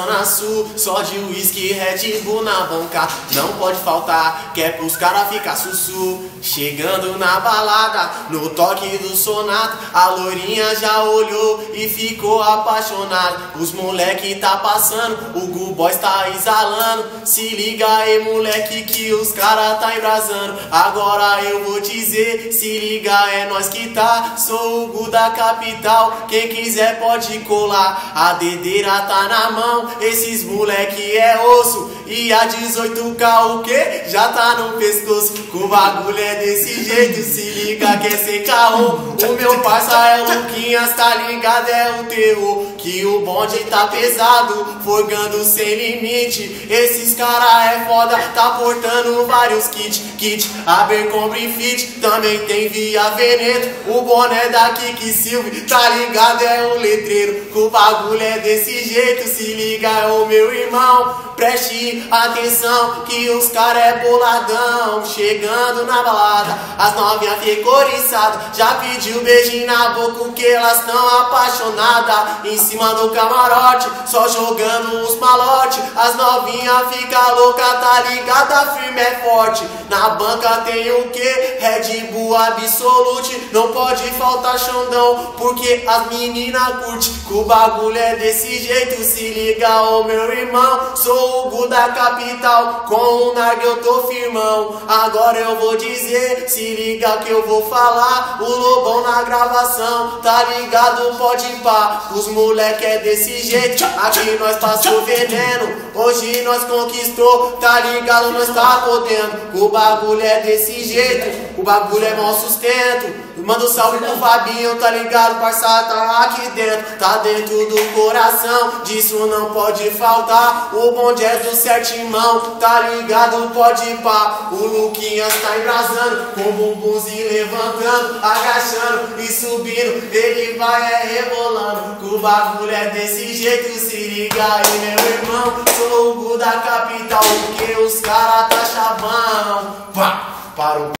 Zona Sul, só de uísque, Red Bull na banca. Não pode faltar, que é pros caras ficar sussu. Chegando na balada, no toque do sonato, a loirinha já olhou e ficou apaixonada. Os moleque tá passando, o Gu Boys tá exalando. Se liga aí, moleque, que os cara tá embrasando. Agora eu vou dizer, se liga, é nós que tá. Sou o Gu da capital, quem quiser pode colar. A dedeira tá na mão, esses moleque é osso. E a 18K o que? Já tá no pescoço. Que o bagulho é desse jeito, se liga que é sem caô. O meu parça é o Luquinhas, tá ligado, é o terror. Que o bonde tá pesado, forgando sem limite. Esses cara é foda, tá portando vários kits. Abercrombie Fit, também tem Via Veneto. O boné da Kiki Silve, tá ligado, é o letreiro. Que o bagulho é desse jeito, se liga, é o meu irmão. Preste atenção que os cara é boladão. Chegando na balada, as novinhas ficou oriçadas. Já pediu beijinho na boca que elas tão apaixonadas. Em cima do camarote, só jogando os malote. As novinhas fica louca, tá ligada, firme é forte. Na banca tem o que? Red Bull Absolute. Não pode faltar Xandão, porque as meninas curte. Que o bagulho é desse jeito, se liga, ô meu irmão. Sou o Gu da capital, com o Narg eu tô firmão. Agora eu vou dizer, se liga que eu vou falar. O Lobão na gravação, tá ligado, pode pá. Os moleque é desse jeito, aqui nós passou veneno. Hoje nós conquistou, tá ligado, nós tá podendo. O bagulho é desse jeito, o bagulho é mau sustento. Manda um salve pro Fabinho, tá ligado, parça, tá aqui dentro. Tá dentro do coração, disso não pode faltar. O bonde é do Sertimão, tá ligado, pode pá. O Luquinhas tá embrasando, com o bumbumzinho levantando, agachando e subindo, ele vai rebolando. Que o bagulho é desse jeito, se liga aí, meu irmão. Sou o Gu da capital, porque os cara tá chavão. Pá, parou.